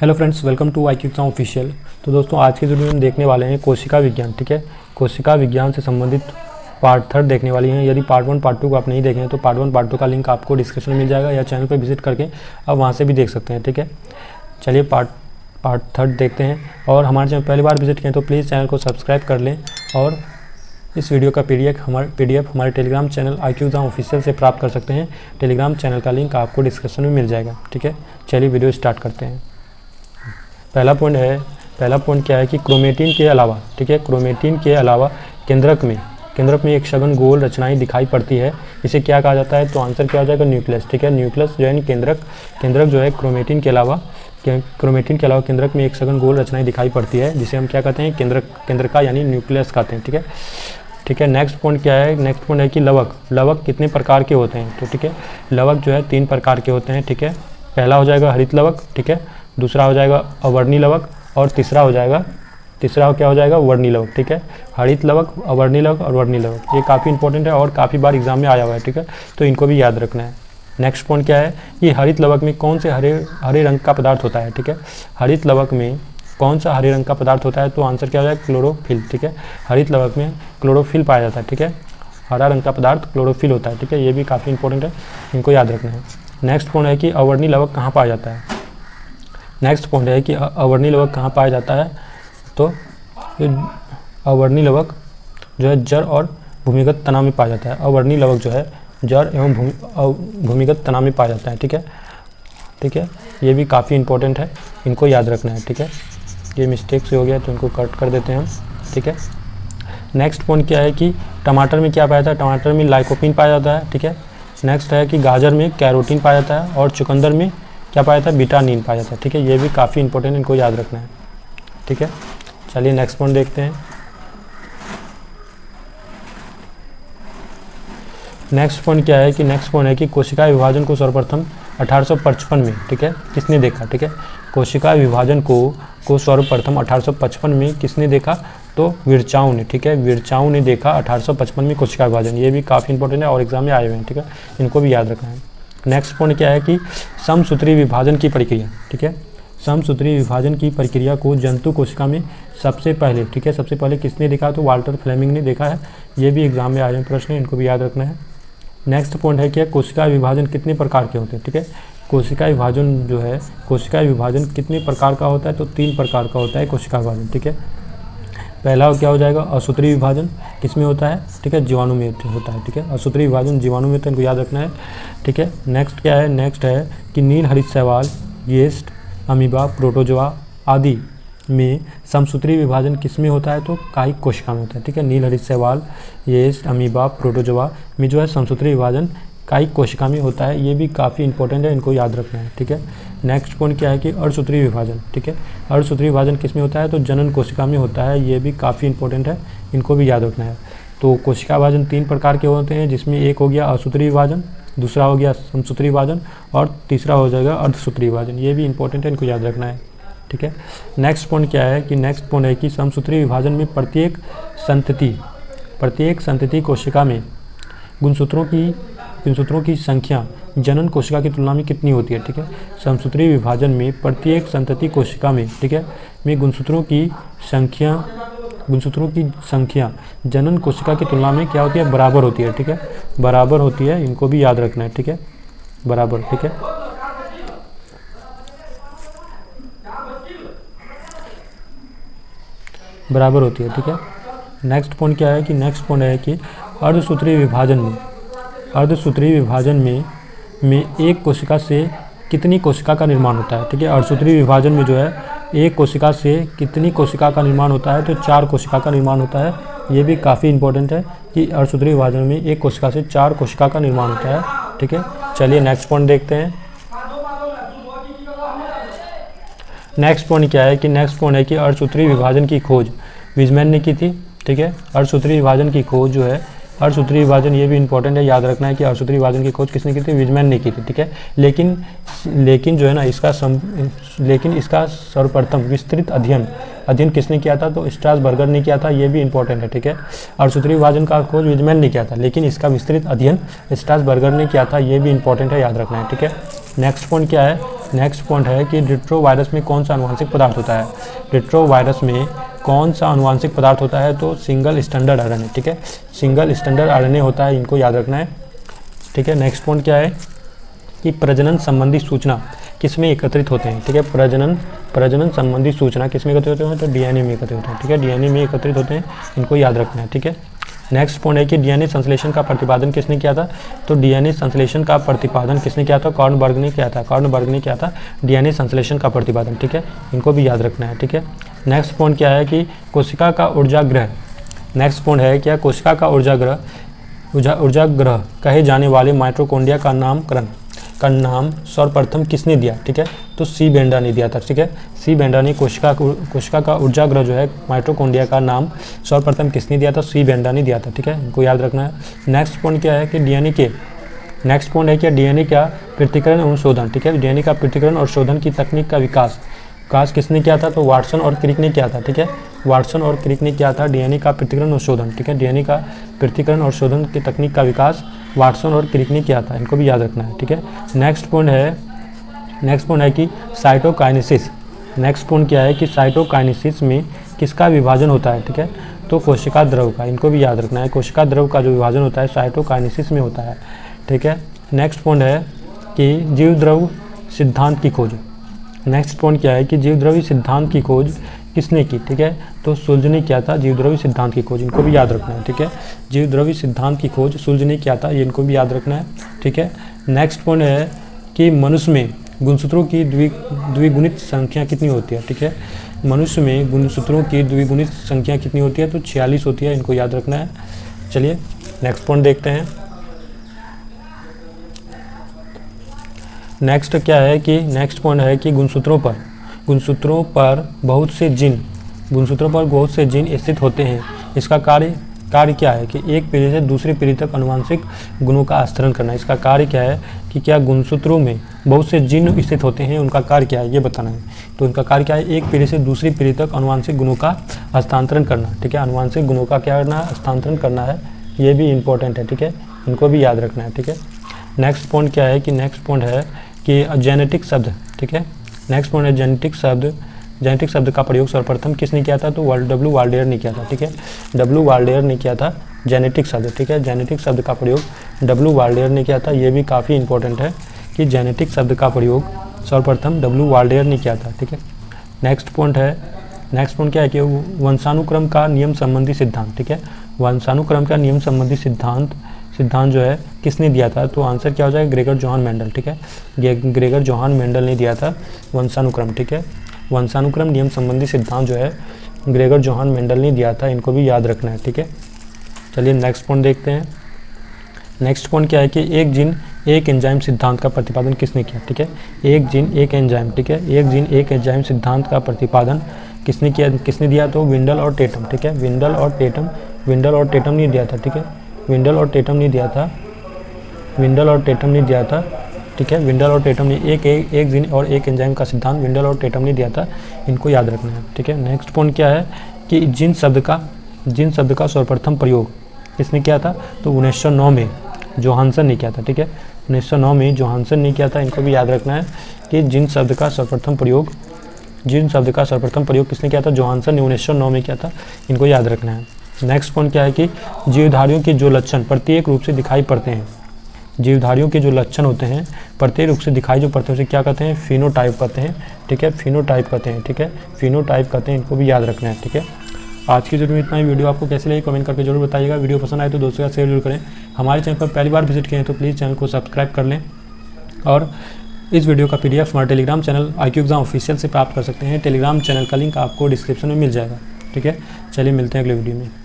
Hello friends, welcome to IQ exam official. तो दोस्तों आज की वीडियो में देखने वाले हैं कोशिका विज्ञान। ठीक है, कोशिका विज्ञान से संबंधित पार्ट 3 देखने वाली हैं। यदि पार्ट 1 पार्ट 2 को आप नहीं देखें तो पार्ट 1 पार्ट 2 का लिंक आपको डिस्क्रिप्शन में मिल जाएगा या चैनल पर विजिट करके आप वहाँ से भी देख सकते हैं। ठीक है, चलिए पार्ट 3 देखते हैं। और हमारे चैनल पहली बार विजिट किए तो प्लीज़ चैनल को सब्सक्राइब कर लें और इस वीडियो का PDF हमारे Telegram channel IQ exam official से प्राप्त कर सकते हैं। टेलीग्राम चैनल का लिंक आपको डिस्क्रिप्शन में मिल जाएगा। ठीक है, चलिए वीडियो स्टार्ट करते हैं। पहला पॉइंट क्या है कि क्रोमेटिन के अलावा, ठीक है, क्रोमेटिन के अलावा केंद्रक में एक सघन गोल रचनाएं दिखाई पड़ती है। इसे क्या कहा जाता है? तो आंसर क्या हो जाएगा? न्यूक्लियस। ठीक है, न्यूक्लियस जो है केंद्रक जो है क्रोमेटिन के अलावा केंद्रक में एक सघन गोल रचनाएं दिखाई पड़ती है, जिसे हम क्या कहते हैं? केंद्रका यानी न्यूक्लियस कहते हैं। ठीक है, नेक्स्ट पॉइंट क्या है? नेक्स्ट पॉइंट है कि लवक कितने प्रकार के होते हैं? तो ठीक है, लवक जो है 3 प्रकार के होते हैं। ठीक है, पहला हो जाएगा हरित लवक, ठीक है, दूसरा हो जाएगा अवर्णी लवक और तीसरा क्या हो जाएगा? वर्णी लवक। ठीक है, हरित लवक, अवर्णी लवक और वर्णी लवक, ये काफ़ी इंपॉर्टेंट है और काफ़ी बार एग्जाम में आया हुआ है। ठीक है, तो इनको भी याद रखना है। नेक्स्ट पॉइंट क्या है कि हरित लवक में कौन से हरे रंग का पदार्थ होता है? ठीक है, हरित लवक में कौन सा हरे रंग का पदार्थ होता है? तो आंसर क्या हो जाएगा? क्लोरोफिल। ठीक है, हरित लवक में क्लोरोफिल पाया जाता है। ठीक है, हरा रंग का पदार्थ क्लोरोफिल होता है। ठीक है, ये भी काफ़ी इंपॉर्टेंट है, इनको याद रखना है। नेक्स्ट पॉइंट है कि अवर्णी लवक कहाँ पाया जाता है? तो अवर्णी लवक जो है जड़ और भूमिगत तना में पाया जाता है। अवर्णी लवक जो है जड़ एवं भूमिगत तना में पाया जाता है। ठीक है, ये भी काफ़ी इंपॉर्टेंट है, इनको याद रखना है। ठीक है, ये मिस्टेक से हो गया तो इनको कट कर देते हैं हम। ठीक है, नेक्स्ट पॉइंट क्या है कि टमाटर में क्या पाया जाता है? टमाटर में लाइकोपीन पाया जाता है। ठीक है, नेक्स्ट है कि गाजर में कैरोटीन पाया जाता है और चुकंदर में क्या पाया जाता है? बिटानिन पाया जाता है। ठीक है, ये भी काफ़ी इंपॉर्टेंट, इनको याद रखना है। ठीक है, चलिए नेक्स्ट पॉइंट देखते हैं। नेक्स्ट पॉइंट है कि कोशिका विभाजन को सर्वप्रथम 1855 में, ठीक है, किसने देखा? ठीक है, कोशिका विभाजन को सर्वप्रथम 1855 में किसने देखा? तो विरचाऊ ने। ठीक है, विरचाऊ ने देखा 1855 में कोशिका विभाजन। ये भी काफ़ी इंपॉर्टेंट है और एग्जाम में आए हुए हैं। ठीक है, इनको भी याद रखना है। नेक्स्ट पॉइंट क्या है कि समसूत्री विभाजन की प्रक्रिया। ठीक है, समसूत्री विभाजन की प्रक्रिया को जंतु कोशिका में सबसे पहले किसने देखा? तो वाल्टर फ्लेमिंग ने देखा है। ये भी एग्जाम में आए हुए प्रश्न है, इनको भी याद रखना है। नेक्स्ट पॉइंट है कि कोशिका विभाजन कितने प्रकार के होते हैं? ठीक है, कोशिका विभाजन कितने प्रकार का होता है? तो 3 प्रकार का होता है कोशिका विभाजन। ठीक है, पहला क्या हो जाएगा? असूत्री विभाजन किसमें होता है? ठीक है, जीवाणु में होता है। ठीक है, असूत्री विभाजन जीवाणु में, तो इनको याद रखना है। ठीक है, नेक्स्ट क्या है? नेक्स्ट है कि नील हरित शैवाल, यीस्ट, अमीबा, प्रोटोजोआ आदि में समसूत्री विभाजन किसमें होता है? तो कायिक कोशिका में होता है। ठीक है, नील हरित शैवाल, यीस्ट, अमीबा, प्रोटोजोआ में जो है समसूत्री विभाजन कायिक कोशिका में होता है। ये भी काफ़ी इंपॉर्टेंट है, इनको याद रखना है। ठीक है, नेक्स्ट पॉइंट क्या है कि अर्धसूत्री विभाजन। ठीक है, अर्धसूत्री विभाजन किस में होता है? तो जनन कोशिका में होता है। ये भी काफ़ी इंपॉर्टेंट है, इनको भी याद रखना है। तो कोशिका विभाजन 3 प्रकार के होते हैं, जिसमें एक हो गया असूत्री विभाजन, दूसरा हो गया समसूत्री विभाजन और तीसरा हो जाएगा अर्धसूत्री विभाजन। ये भी इंपॉर्टेंट है, इनको याद रखना है। ठीक है, नेक्स्ट पॉइंट क्या है कि समसूत्री विभाजन में प्रत्येक संतति कोशिका में गुणसूत्रों की संख्या जनन कोशिका की तुलना में कितनी होती है? ठीक है, समसूत्री विभाजन में प्रत्येक संतति कोशिका में, ठीक है, में गुणसूत्रों की संख्या जनन कोशिका की तुलना में क्या होती है? बराबर होती है। ठीक है, बराबर होती है, इनको भी याद रखना है। ठीक है, बराबर। ठीक है, बराबर होती है। ठीक है, नेक्स्ट पॉइंट क्या है कि अर्धसूत्री विभाजन में एक कोशिका से कितनी कोशिका का निर्माण होता है? ठीक है, अर्धसूत्री विभाजन में जो है एक कोशिका से कितनी कोशिका का निर्माण होता है? तो 4 कोशिका का निर्माण होता है। ये भी काफ़ी इंपॉर्टेंट है कि अर्धसूत्री विभाजन में एक कोशिका से 4 कोशिका का निर्माण होता है। ठीक है, चलिए नेक्स्ट पॉइंट देखते हैं। नेक्स्ट पॉइंट है कि अर्धसूत्री विभाजन की खोज विजमैन ने की थी। ठीक है, अर्धसूत्री विभाजन की खोज जो है अर्धसूत्री विभाजन, ये भी इंपॉर्टेंट है, याद रखना है कि अर्धसूत्री विभाजन की खोज किसने की थी? विजमैन ने की थी। ठीक है, लेकिन जो है ना इसका सर्वप्रथम विस्तृत अध्ययन किसने किया था, तो स्ट्रासबर्गर ने किया था, ये भी इंपॉर्टेंट है, ठीक है। और सूत्री विभाजन का खोज वीजमैन ने किया था, लेकिन इसका विस्तृत अध्ययन स्ट्रासबर्गर ने किया था, ये भी इंपॉर्टेंट है, याद रखना है, ठीक है। नेक्स्ट पॉइंट क्या है, नेक्स्ट पॉइंट है कि रेट्रोवायरस में कौन सा आनुवंशिक पदार्थ होता है। रेट्रोवायरस में कौन सा आनुवंशिक पदार्थ होता है, तो सिंगल स्टैंडर्ड आरएनए, ठीक है, सिंगल स्टैंडर्ड आरएनए होता है, इनको याद रखना है, ठीक है। नेक्स्ट पॉइंट क्या है कि प्रजनन संबंधी सूचना किसमें एकत्रित होते हैं, ठीक है। प्रजनन संबंधी सूचना किसमें एकत्रित होते हैं, तो डीएनए में एकत्रित होते हैं, ठीक है, डीएनए में एकत्रित होते हैं, इनको याद रखना है, ठीक है। नेक्स्ट पॉइंट है कि डीएनए संश्लेषण का प्रतिपादन किसने किया था, तो डीएनए संश्लेषण का प्रतिपादन किसने किया था, कॉर्नबर्ग ने किया था, कॉर्नबर्ग ने किया था डीएनए संश्लेषण का प्रतिपादन, ठीक है, इनको भी याद रखना है, ठीक है। नेक्स्ट पॉइंट क्या है कि कोशिका का ऊर्जाग्रह, नेक्स्ट पॉइंट है क्या, कोशिका का ऊर्जाग्रह कहे जाने वाले माइटोकॉन्ड्रिया का नामकरण का नाम सर्वप्रथम किसने दिया, ठीक है, तो सी बेंडा ने दिया था, ठीक है। सी बेंडा ने कोशिका का ऊर्जाग्रह जो है माइटोकॉन्ड्रिया का नाम सर्वप्रथम किसने दिया था, सी बेंडा ने दिया था, ठीक है, इनको याद रखना है। नेक्स्ट पॉइंट क्या है कि डीएनए के, नेक्स्ट पॉइंट है कि डीएनए का पृथक्करण एवं शोधन, ठीक है, डीएनए का पृथक्करण और शोधन की तकनीक का विकास किसने किया था, तो वाटसन और क्रिक ने किया था, ठीक है, वाटसन और क्रिक ने किया था डीएनए का पृथक्करण और शोधन, ठीक है, डीएनए का पृथक्करण और शोधन की तकनीक का विकास वाटसन और क्रिक ने किया था, इनको भी याद रखना है, ठीक है। नेक्स्ट पॉइंट है कि साइटोकाइनेसिस, नेक्स्ट पॉइंट क्या है कि साइटोकाइनेसिस में किसका विभाजन होता है, ठीक है, तो कोशिका द्रव का, इनको भी याद रखना है, कोशिका द्रव का जो विभाजन होता है साइटोकाइनेसिस में होता है, ठीक है। नेक्स्ट पॉइंट है कि जीवद्रव्य सिद्धांत की खोज, नेक्स्ट पॉइंट क्या है कि जीवद्रव्य सिद्धांत की खोज किसने की, ठीक है, तो सुल्ज ने किया था जीवद्रव्य सिद्धांत की खोज, इनको भी याद रखना है, ठीक है, जीवद्रव्य सिद्धांत की खोज सुल्ज ने किया था, ये इनको भी याद रखना है, ठीक है। नेक्स्ट पॉइंट है कि मनुष्य में गुणसूत्रों की द्विगुणित संख्या कितनी होती है, ठीक है, मनुष्य में गुणसूत्रों की द्विगुणित संख्या कितनी होती है, तो 46 होती है, इनको याद रखना है। चलिए नेक्स्ट पॉइंट देखते हैं। नेक्स्ट क्या है कि नेक्स्ट पॉइंट है कि गुणसूत्रों पर बहुत से जीन स्थित होते हैं, इसका कार्य क्या है कि एक पीढ़ी से दूसरी पीढ़ी तक आनुवंशिक गुणों का हस्तांतरण करना। इसका कार्य क्या है कि क्या गुणसूत्रों में बहुत से जीन स्थित होते हैं, उनका कार्य क्या है ये बताना है। तो इनका कार्य क्या है, एक पीढ़ी से दूसरी पीढ़ी तक आनुवंशिक गुणों का हस्तांतरण करना, ठीक है, आनुवंशिक गुणों का क्या करना है, हस्तांतरण करना है, ये भी इंपॉर्टेंट है, ठीक है, इनको भी याद रखना है, ठीक है। नेक्स्ट पॉइंट क्या है कि नेक्स्ट पॉइंट है कि जेनेटिक शब्द, ठीक है, नेक्स्ट पॉइंट है जेनेटिक शब्द का प्रयोग सर्वप्रथम किसने किया था, तो डब्ल्यू वाल्डेयर ने किया था, ठीक है, डब्ल्यू वाल्डेयर ने किया था जेनेटिक शब्द, ठीक है, जेनेटिक शब्द का प्रयोग डब्ल्यू वाल्डेयर ने किया था, ये भी काफ़ी इंपॉर्टेंट है कि जेनेटिक शब्द का प्रयोग सर्वप्रथम डब्ल्यू वाल्डेयर ने किया था, ठीक है। नेक्स्ट पॉइंट क्या है कि वंशानुक्रम का नियम संबंधी सिद्धांत, ठीक है, वंशानुक्रम का नियम संबंधी सिद्धांत जो है किसने दिया था, तो आंसर क्या हो जाएगा, ग्रेगर जोहान मेंडल, ठीक है, ग्रेगर जोहान मेंडल ने दिया था वंशानुक्रम, ठीक है, वंशानुक्रम नियम संबंधी सिद्धांत जो है ग्रेगर जोहान मेंडल ने दिया था, इनको भी याद रखना है, ठीक है। चलिए नेक्स्ट पॉइंट देखते हैं। नेक्स्ट पॉइंट क्या है कि एक जीन एक एंजाइम सिद्धांत का प्रतिपादन किसने किया, ठीक है, एक जीन एक एंजाइम, ठीक है, एक जीन एक एंजाइम सिद्धांत का प्रतिपादन किसने दिया, तो विंडल और टेटम, ठीक है, विंडल और टेटम ने दिया था, ठीक है, विंडल और टेटम ने दिया था, ठीक है, विंडल और टेटम ने एक जीन और एक एंजाइम का सिद्धांत विंडल और टेटम ने दिया था, इनको याद रखना है, ठीक है। नेक्स्ट पॉइंट क्या है कि जीन शब्द का सर्वप्रथम प्रयोग किसने किया था, तो 1909 में जोहानसन ने किया था, ठीक है, 1909 में जोहानसन ने किया था, इनको भी याद रखना है कि जीन शब्द का सर्वप्रथम प्रयोग किसने किया था, जोहानसन ने 1909 में किया था, इनको याद रखना है। नेक्स्ट पॉइंट क्या है कि जीवधारियों के जो लक्षण प्रत्येक रूप से दिखाई पड़ते हैं, जीवधारियों के जो लक्षण होते हैं प्रत्येक रूप से दिखाई जो पड़ते हैं उसे क्या कहते हैं, फिनोटाइप कहते हैं, ठीक है, फिनोटाइप कहते हैं, ठीक है, फिनोटाइप कहते हैं, इनको भी याद रखना है, ठीक है। आज की वीडियो में इतना ही। वीडियो आपको कैसे लगी कमेंट करके जरूर बताइएगा। वीडियो पसंद आए तो दोस्तों का शेयर जरूर करें। हमारे चैनल पर पहली बार विजिट किए हैं तो प्लीज़ चैनल को सब्सक्राइब कर लें और इस वीडियो का PDF हमारे Telegram channel IQ exam official से प्राप्त कर सकते हैं। टेलीग्राम चैनल का लिंक आपको डिस्क्रिप्शन में मिल जाएगा, ठीक है। चलिए मिलते हैं अगले वीडियो में।